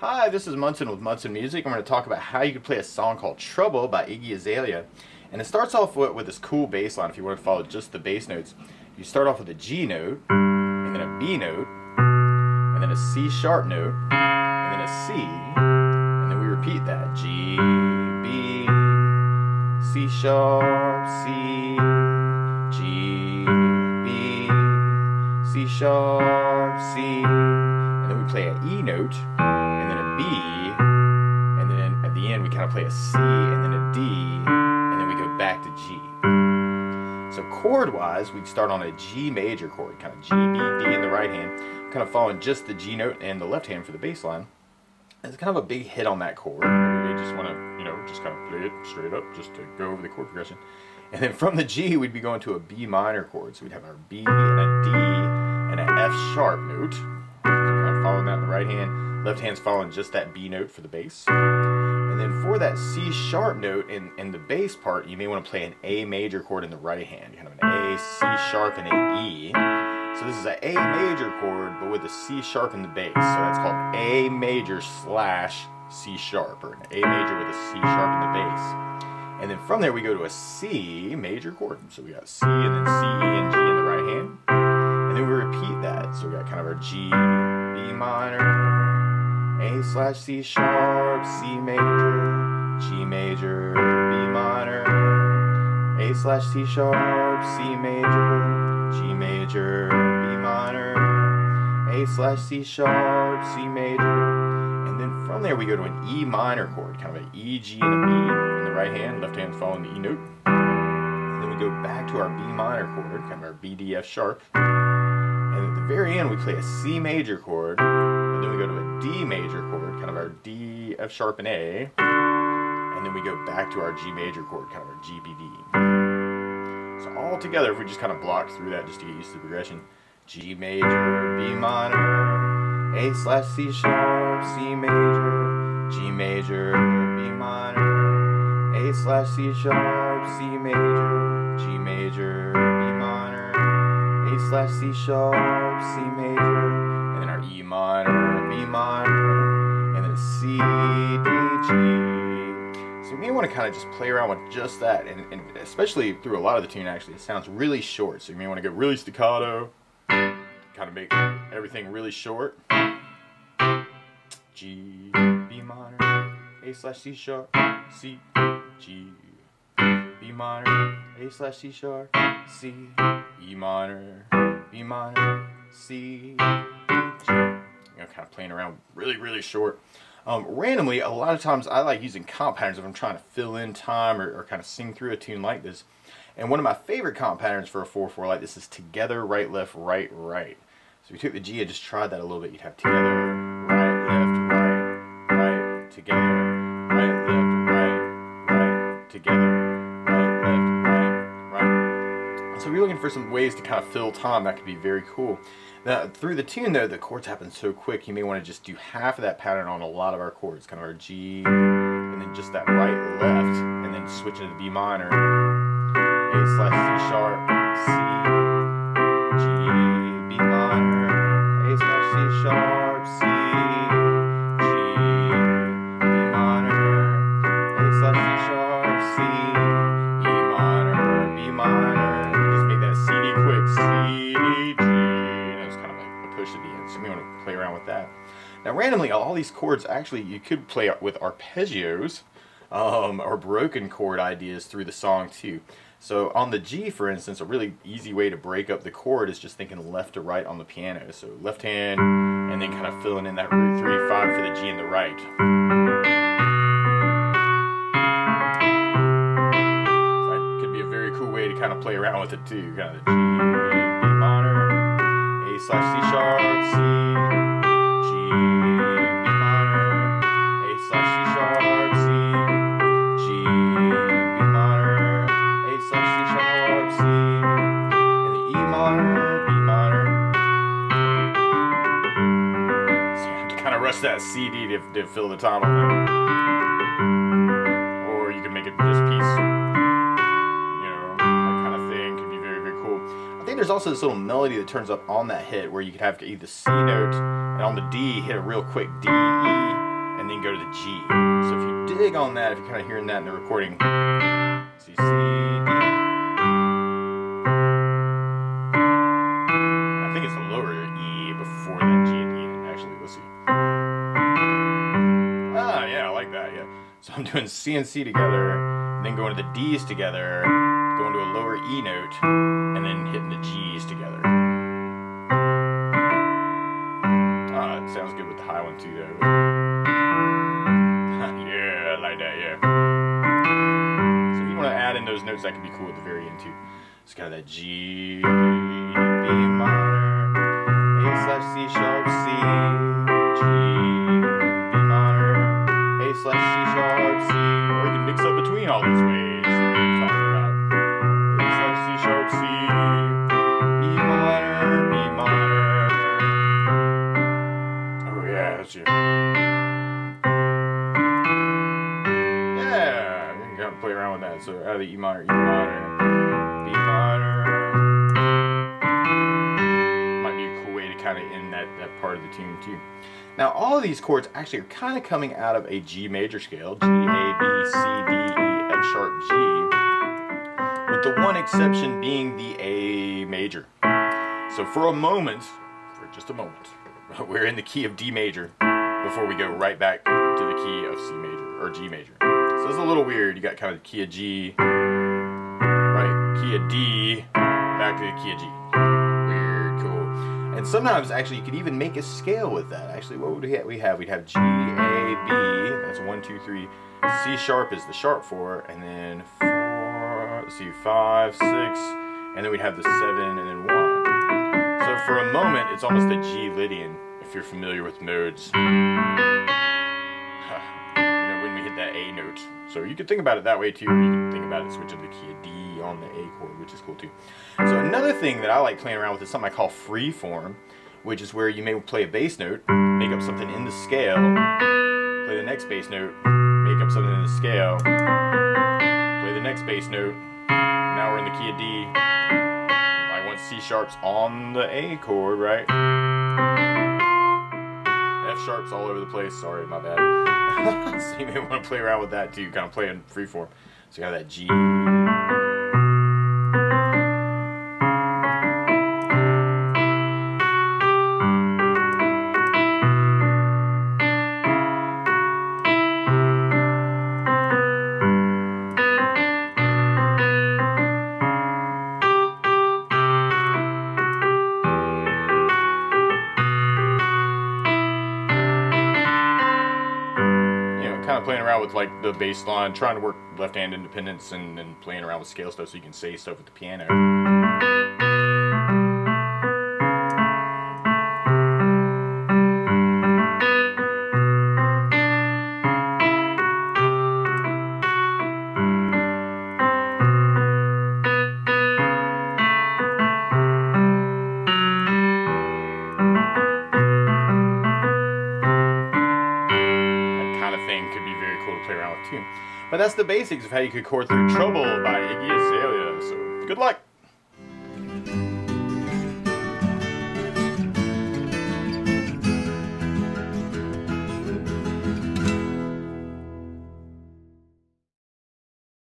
Hi, this is Munson with Munson Music. I'm going to talk about how you can play a song called Trouble by Iggy Azalea. And it starts off with this cool bass line. If you want to follow just the bass notes, you start off with a G note, and then a B note, and then a C sharp note, and then a C, and then we repeat that. G, B, C sharp, C, G, B, C sharp, C, and then we play an E note, and then a B, and then at the end we kind of play a C, and then a D, and then we go back to G. So chord-wise, we'd start on a G major chord, kind of G, B, D in the right hand, kind of following just the G note and the left hand for the bass line. It's kind of a big hit on that chord. We just want to, just kind of play it straight up just to go over the chord progression. And then from the G, we'd be going to a B minor chord. So we'd have our B and a D and an F sharp note. So kind of following that in the right hand. Left hand's following just that B note for the bass. And then for that C sharp note in the bass part, you may want to play an A major chord in the right hand. Kind of an A, C sharp, and an E. So this is an A major chord, but with a C sharp in the bass. So that's called A major slash C sharp, or an A major with a C sharp in the bass. And then from there we go to a C major chord. So we got C and then C, E, and G in the right hand. And then we repeat that. So we got kind of our G, B minor, A slash C sharp, C major, G major, B minor, A slash C sharp, C major, G major, B minor, A slash C sharp, C major, and then from there we go to an E minor chord, kind of an E, G, and a B in the right hand, left hand following the E note, and then we go back to our B minor chord, kind of our B, D, F sharp, and at the very end we play a C major chord, and then we go to a D major chord, kind of our D, F sharp, and A, and then we go back to our G major chord, kind of our G, B, D. So all together, if we just kind of block through that just to get used to the progression, G major, B minor, A slash C sharp, C major, G major, B minor, A slash C sharp, C major, G major, B minor, A slash C sharp, C major, and then our E minor, B minor, and then C, D, G. So you may want to kind of just play around with just that, and especially through a lot of the tune actually, it sounds really short, so you may want to get really staccato, kind of make everything really short. G, B minor, A slash C sharp, C, G, B minor, A slash C sharp, C, E minor, B minor, C, G. Kind of playing around really short. Randomly, a lot of times I like using comp patterns if I'm trying to fill in time or kind of sing through a tune like this. And one of my favorite comp patterns for a 4/4 like this is together, right, left, right, right. So if you took the G and just tried that a little bit, you'd have together, right, left, right, right, together, right, left, right, right, together, right, left, right, right. So if you're looking for some ways to kind of fill time, that could be very cool. Now, through the tune, though, the chords happen so quick, you may want to just do half of that pattern on a lot of our chords, kind of our G, and then just that right, left, and then switch into the B minor, A slash C sharp, C, G, B minor, A slash C sharp, C, G, B minor, A slash C sharp, C, E minor, B minor, just make that C, D quick, C, D, G. Push at the end, so we want to play around with that. Now randomly, all these chords, actually you could play with arpeggios or broken chord ideas through the song too. So on the G, for instance, a really easy way to break up the chord is just thinking left to right on the piano. So left hand, and then kind of filling in that root 3/5 for the G in the right. So that could be a very cool way to kind of play around with it too. Kind of the G, B minor, A slash C sharp, C, G, B minor, A slash C sharp, C, G, B minor, A slash C sharp, C, and the E minor, B minor. So you have to kind of rush that C, D to fill the time on there. Or you can make it just piece, that kind of thing. Could be very cool. I think there's also this little melody that turns up on that hit where you could have either C note and on the D hit a real quick D, E, then go to the G. So if you dig on that, if you're kind of hearing that in the recording, see, C, D. I think it's the lower E before that G at the end. Actually, let's see. Ah, yeah, I like that, yeah. So I'm doing C and C together, and then going to the D's together, going to a lower E note, and then hitting the G's together. Ah, it sounds good with the high one too, though. Yeah, I like that, yeah. So if you want to add in those notes, that could be cool at the very end too. It's kind of that G, B minor, A/C sharp, C, G, B minor, A/C sharp, C, or you can mix up between all these ways that we're talking about. A/C sharp, C, E minor, B minor. Oh yeah, that's it. Yeah, we can kind of play around with that. So out of the E minor, B minor. Might be a cool way to kind of end that part of the tune too. Now all of these chords actually are kind of coming out of a G major scale, G, A, B, C, D, E, F sharp, G, with the one exception being the A major. So for a moment, for just a moment, we're in the key of D major before we go right back to the key of C major, or G major. So it's a little weird. You got kind of the key of G, right, key of D, back to the key of G. Weird, cool. And sometimes actually you could even make a scale with that. Actually, what would we have? We'd have G, A, B, that's 1, 2, 3. C sharp is the sharp 4, and then 4, let's see, 5, 6, and then we'd have the 7 and then 1. So for a moment, it's almost a G Lydian, if you're familiar with modes. You know, when we hit that A note. So you could think about it that way too, or you could think about it switching to the key of D on the A chord, which is cool too. So another thing that I like playing around with is something I call free form, which is where you may play a bass note, make up something in the scale, play the next bass note, make up something in the scale, play the next bass note, now we're in the key of D. I want C sharps on the A chord, right? F sharps all over the place, sorry, my bad. So you may want to play around with that too, kind of play in free form. So you got that G. Kind of playing around with like the bass line, trying to work left hand independence and playing around with scale stuff so you can say stuff with the piano. Could be very cool to play around with too. But that's the basics of how you could chord through Trouble by Iggy Azalea. So good luck!